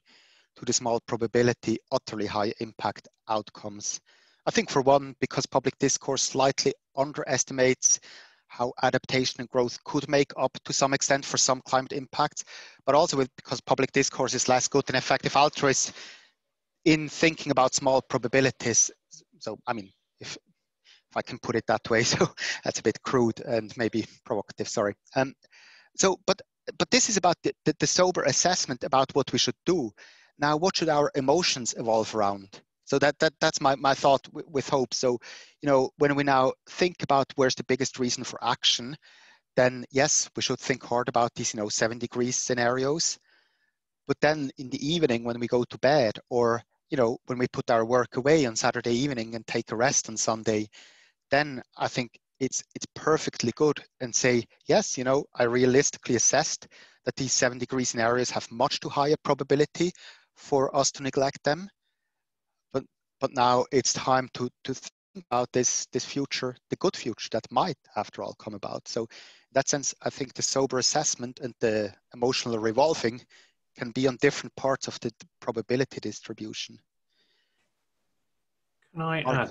small probability, utterly high impact outcomes. I think for one, because public discourse slightly underestimates how adaptation and growth could make up to some extent for some climate impacts, but also because public discourse is less good than effective altruists in thinking about small probabilities. So, I mean, if I can put it that way, so that's a bit crude and maybe provocative, sorry. But this is about the sober assessment about what we should do. Now, what should our emotions evolve around? So that's my thought with hope. So, you know, when we now think about where's the biggest reason for action, then yes, we should think hard about these, you know, 7 degrees scenarios. But then in the evening when we go to bed, or, you know, when we put our work away on Saturday evening and take a rest on Sunday, then I think it's perfectly good and say, yes, you know, I realistically assessed that these 7 degree scenarios have much too high a probability for us to neglect them. But now it's time to about this future, the good future that might, after all, come about. So in that sense, I think the sober assessment and the emotional revolving can be on different parts of the probability distribution. Can I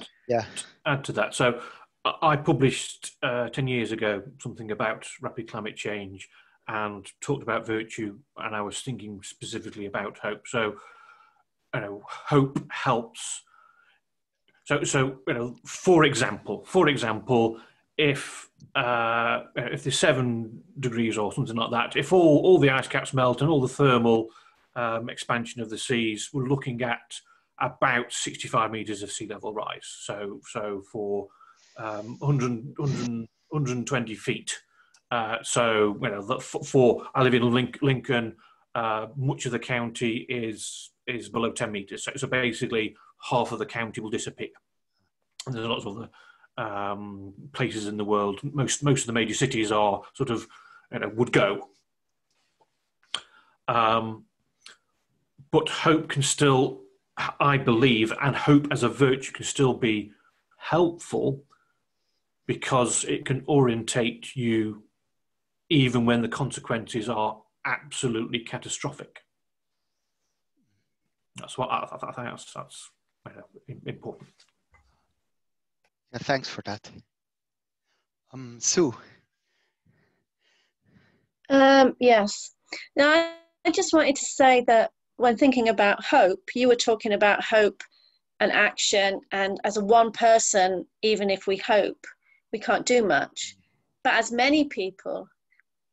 add to that? So I published 10 years ago something about rapid climate change and talked about virtue, and I was thinking specifically about hope. So, hope helps. So for example, if there's 7 degrees or something like that, if all the ice caps melt and all the thermal expansion of the seas, we're looking at about 65 meters of sea level rise. So for 120 feet. So I live in Lincoln. Much of the county is below 10 meters. So basically, half of the county will disappear. And there's lots of other places in the world. Most of the major cities are sort of would go. But hope can still, I believe, and hope as a virtue can still be helpful because it can orientate you even when the consequences are absolutely catastrophic. That's what I think that's important. Yeah, thanks for that. Sue. Yes. Now, I just wanted to say that when thinking about hope, you were talking about hope and action, and as a one person, even if we hope, we can't do much. But as many people,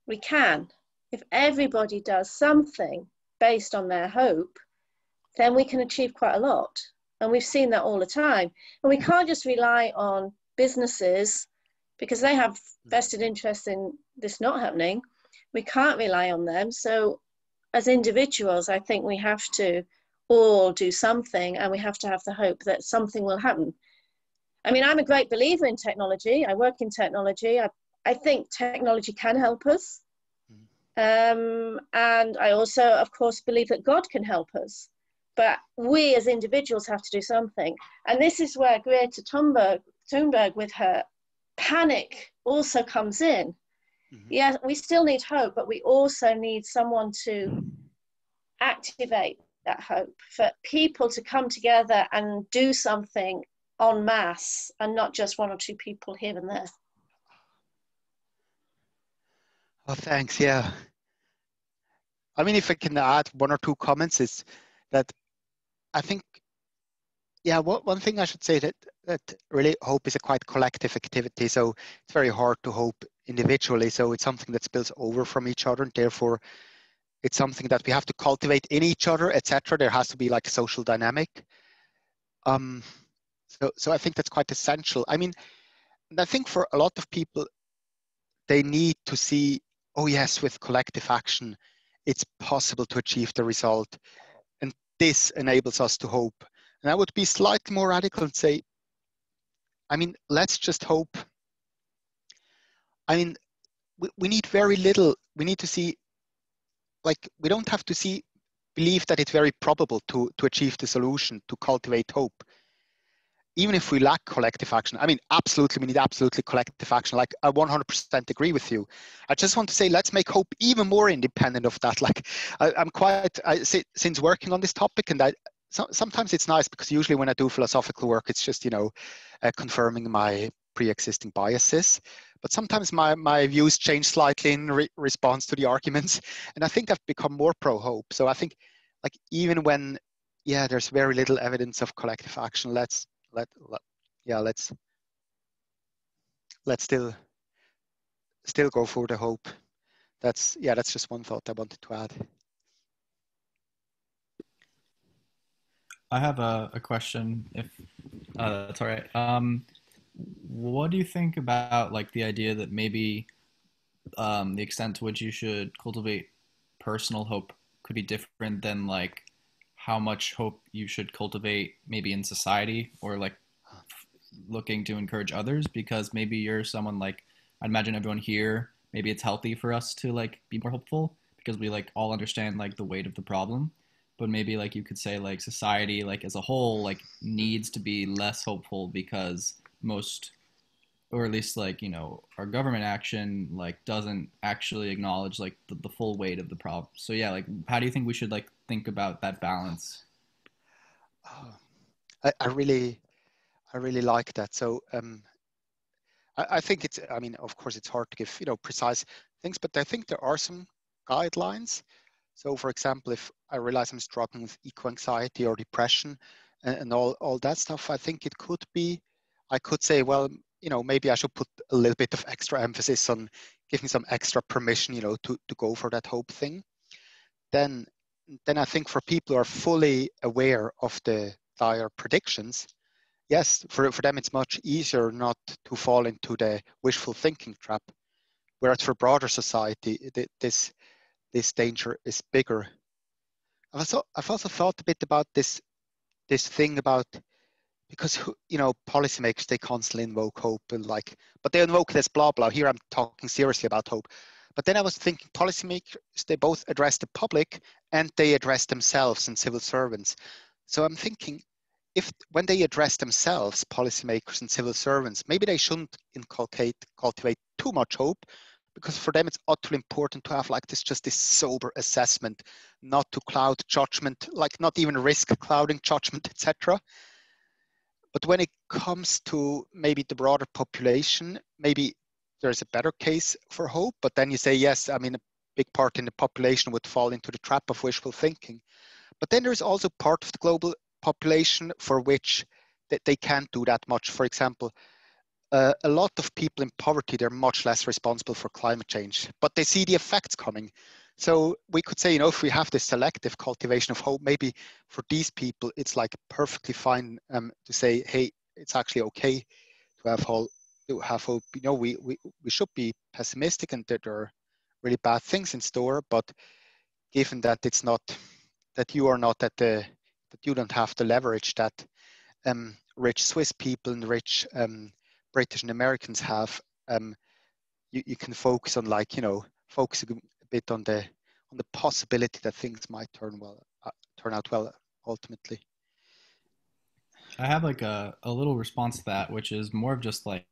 we can. If everybody does something based on their hope, then we can achieve quite a lot. And we've seen that all the time. And we can't just rely on businesses because they have vested interest in this not happening. We can't rely on them. So as individuals, I think we have to all do something, and we have to have the hope that something will happen. I mean, I'm a great believer in technology. I work in technology. I think technology can help us. And I also, of course, believe that God can help us. But we as individuals have to do something. And this is where Greta Thunberg with her panic also comes in. Yeah, we still need hope, but we also need someone to activate that hope, for people to come together and do something en masse and not just one or two people here and there. Oh, thanks. Yeah. I mean, if I can add one or two comments, is that I think, yeah, one thing I should say that really hope is a quite collective activity. So it's very hard to hope individually. So it's something that spills over from each other, and therefore it's something that we have to cultivate in each other, etc. There has to be like a social dynamic. So I think that's quite essential. I mean, and I think for a lot of people, they need to see, oh yes, with collective action, it's possible to achieve the result. And this enables us to hope. And I would be slightly more radical and say, I mean, let's just hope. I mean, we need very little. We need to see, like, we don't have to believe that it's very probable to achieve the solution, to cultivate hope. Even if we lack collective action, I mean, absolutely, we need absolutely collective action. Like, I 100% agree with you. I just want to say, let's make hope even more independent of that. Like, since working on this topic, and sometimes it's nice because usually when I do philosophical work, it's just, confirming my pre-existing biases. But sometimes my views change slightly in response to the arguments. And I think I've become more pro-hope. So I think, like, even when, yeah, there's very little evidence of collective action, let's still go for the hope. That's just one thought I wanted to add. I have a question, if that's all right. What do you think about like the idea that maybe the extent to which you should cultivate personal hope could be different than like how much hope you should cultivate maybe in society, or like looking to encourage others? Because maybe you're someone like, I'd imagine everyone here, maybe it's healthy for us to like be more hopeful because we like all understand like the weight of the problem. But maybe like you could say like society like as a whole like needs to be less hopeful because most, or at least like, you know, our government action like doesn't actually acknowledge like the full weight of the problem. So yeah, like how do you think we should like think about that balance? I really like that. So I think it's, I mean, of course, it's hard to give, you know, precise things, but I think there are some guidelines. So, for example, if I realize I'm struggling with eco-anxiety or depression and all that stuff, I think it could be, I could say, well, you know, maybe I should put a little bit of extra emphasis on giving some extra permission, you know, to go for that hope thing. Then I think for people who are fully aware of the dire predictions, yes, for them it's much easier not to fall into the wishful thinking trap. Whereas for broader society, this danger is bigger. I've also thought a bit about this thing about, because, you know, policymakers, they constantly invoke hope and like, but they invoke this blah blah. Here I'm talking seriously about hope. But then I was thinking policymakers, they both address the public and they address themselves and civil servants. So I'm thinking, if when they address themselves, policymakers and civil servants, maybe they shouldn't cultivate too much hope, because for them it's utterly important to have like this sober assessment, not to cloud judgment, like not even risk clouding judgment, etc. But when it comes to maybe the broader population, maybe there's a better case for hope, but then you say, yes, I mean, a big part in the population would fall into the trap of wishful thinking. But then there's also part of the global population for which they can't do that much. For example, a lot of people in poverty, they're much less responsible for climate change, but they see the effects coming. So we could say, you know, if we have this selective cultivation of hope, maybe for these people, it's like perfectly fine to say, hey, it's actually okay to have hope. You know, we should be pessimistic and that there are really bad things in store, but given that it's not, that you are not at the, that you don't have the leverage that rich Swiss people and rich British and Americans have, you can focus on, like, you know, focusing a bit on the possibility that things might turn out well ultimately. I have like a little response to that, which is more of just like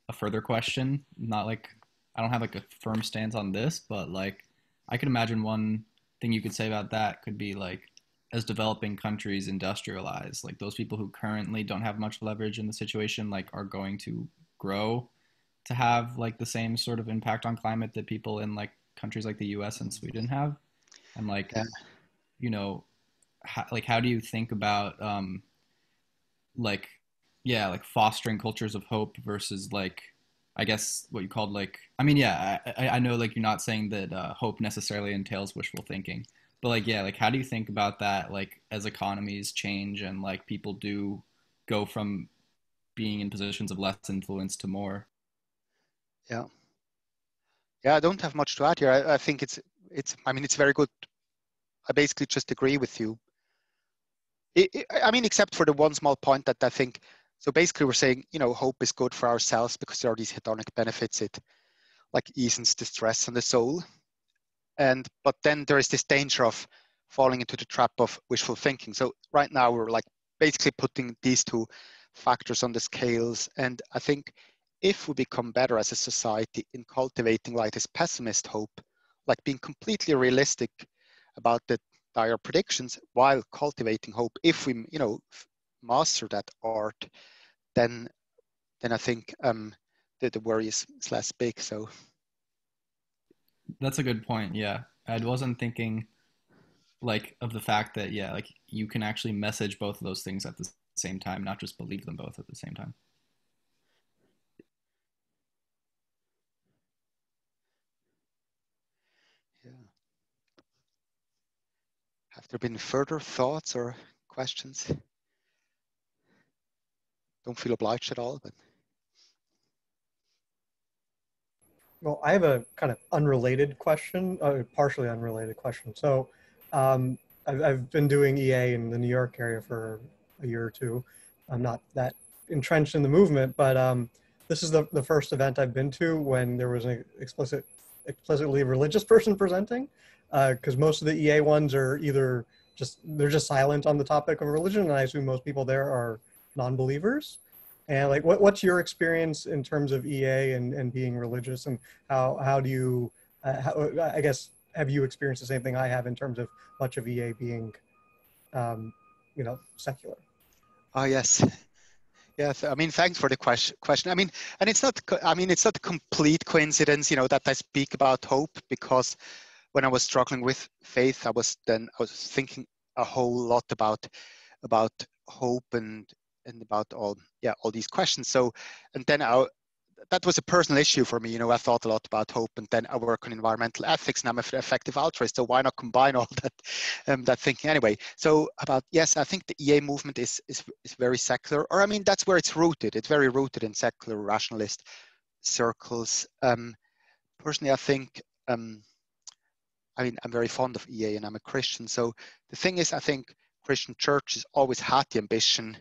a further question. Not like, I don't have like a firm stance on this, but like I could imagine one thing you could say about that could be like, as developing countries industrialize, like those people who currently don't have much leverage in the situation, like are going to grow to have like the same sort of impact on climate that people in like countries like the US and Sweden have. And like, yeah, you know, how do you think about like, yeah, like fostering cultures of hope versus like, I guess what you called like, I mean, yeah, I know like you're not saying that hope necessarily entails wishful thinking, but like, yeah, like how do you think about that, like as economies change and like people do go from being in positions of less influence to more? Yeah, I don't have much to add here. I think it's I mean, it's very good. I basically just agree with you. I mean, except for the one small point that I think, so basically we're saying, you know, hope is good for ourselves because there are these hedonic benefits. It like eases the stress on the soul. But then there is this danger of falling into the trap of wishful thinking. So right now we're like basically putting these two factors on the scales. And I think if we become better as a society in cultivating like this pessimist hope, like being completely realistic about the dire predictions while cultivating hope, if we, you know, master that art, then I think the worry is less big. So that's a good point. Yeah, I wasn't thinking like of the fact that, yeah, like you can actually message both of those things at the same time, not just believe them both at the same time. Yeah. Have there been further thoughts or questions? Don't feel obliged at all, but. Well, I have a kind of unrelated question, partially unrelated question. So I've been doing EA in the New York area for a year or two. I'm not that entrenched in the movement, but this is the first event I've been to when there was an explicitly religious person presenting, because most of the EA ones are either they're just silent on the topic of religion, and I assume most people there are non-believers. And like, what's your experience in terms of EA and being religious, and how do you, I guess, have you experienced the same thing I have in terms of much of EA being, you know, secular? Oh, yes. Yes, I mean, thanks for the question. I mean, and it's not, I mean, it's not a complete coincidence, you know, that I speak about hope, because when I was struggling with faith, I was thinking a whole lot about hope and about all these questions. So, and then that was a personal issue for me. You know, I thought a lot about hope, and then I work on environmental ethics, and I'm an effective altruist. So why not combine all that thinking anyway? So yes, I think the EA movement is very secular, or I mean, that's where it's rooted. It's very rooted in secular rationalist circles. Personally, I think. I mean, I'm very fond of EA, and I'm a Christian. So the thing is, I think Christian churches always had the ambition,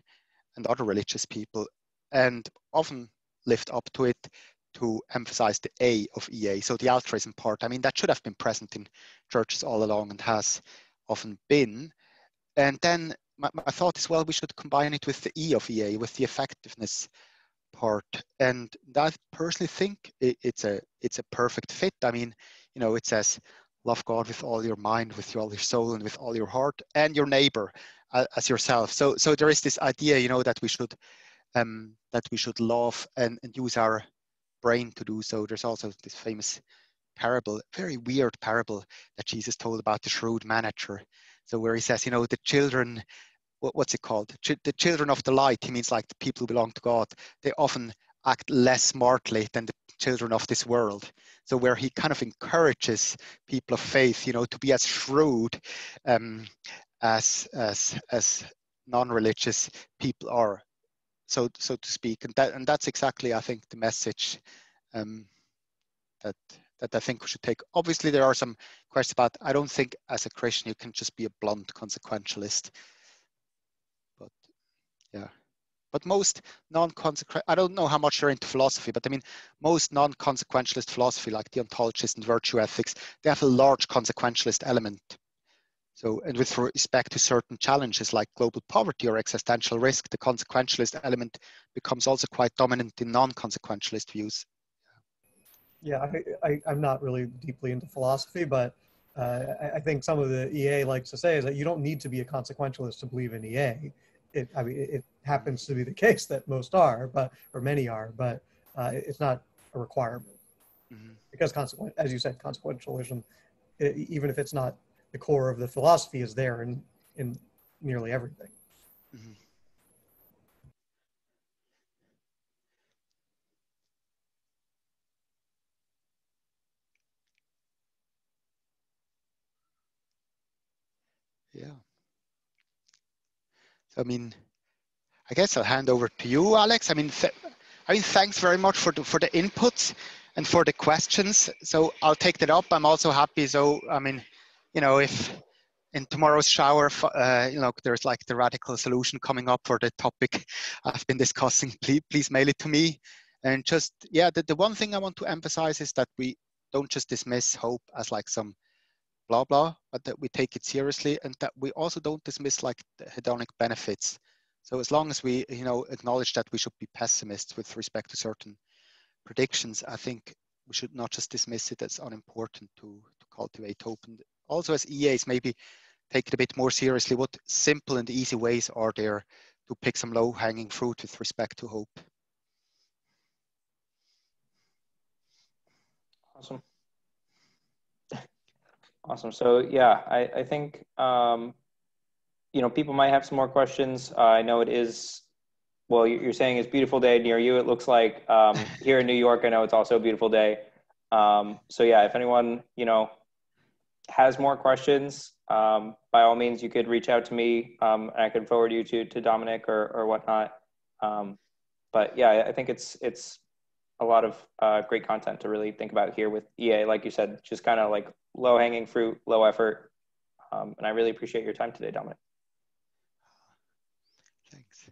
and other religious people, and often lived up to it, to emphasize the A of EA, so the altruism part. I mean, that should have been present in churches all along, and has often been. And then my thought is, well, we should combine it with the E of EA, with the effectiveness part. And I personally think it's a perfect fit. I mean, you know, it says, love God with all your mind, with all your soul, and with all your heart, and your neighbor as yourself. So there is this idea, you know, that we should love and use our brain to do so. There's also this famous parable, very weird parable, that Jesus told about the shrewd manager. So where he says, you know, the children, what's it called? The children of the light. He means like the people who belong to God. They often act less smartly than the children of this world. So where he kind of encourages people of faith, you know, to be as shrewd as non-religious people are, so to speak. And that's exactly, I think, the message that I think we should take. Obviously, there are some questions about. I don't think as a Christian you can just be a blunt consequentialist. But yeah. But most non-consequential, I don't know how much you're into philosophy, but I mean, most non-consequentialist philosophy, like deontologist and virtue ethics, they have a large consequentialist element. So, and with respect to certain challenges like global poverty or existential risk, the consequentialist element becomes also quite dominant in non-consequentialist views. Yeah, I'm not really deeply into philosophy, but I think some of the EA likes to say is that you don't need to be a consequentialist to believe in EA. I mean, it happens to be the case that most are, or many are, but it's not a requirement. Mm-hmm. Because as you said, consequentialism, even if it's not the core of the philosophy, is there in nearly everything. Mm-hmm. Yeah. So, I mean, I guess I'll hand over to you, Alex. I mean, thanks very much for the inputs and for the questions. So I'll take that up. I'm also happy. So, I mean, you know, if in tomorrow's shower, you know, there's like the radical solution coming up for the topic I've been discussing, please mail it to me. And just, yeah, the one thing I want to emphasize is that we don't just dismiss hope as like some blah blah, but that we take it seriously, and that we also don't dismiss like the hedonic benefits. So as long as we, you know, acknowledge that we should be pessimists with respect to certain predictions, I think we should not just dismiss it as unimportant to cultivate hope. And also as EAs, maybe take it a bit more seriously. What simple and easy ways are there to pick some low-hanging fruit with respect to hope? Awesome. Awesome. So yeah, I think, you know, people might have some more questions. I know it is, well, you're saying it's a beautiful day near you. It looks like here in New York, I know it's also a beautiful day. So yeah, if anyone, you know, has more questions, by all means, you could reach out to me and I could forward you to Dominic or whatnot. But yeah, I think it's a lot of great content to really think about here with EA. Like you said, just kind of like low hanging fruit, low effort. And I really appreciate your time today, Dominic. Thanks.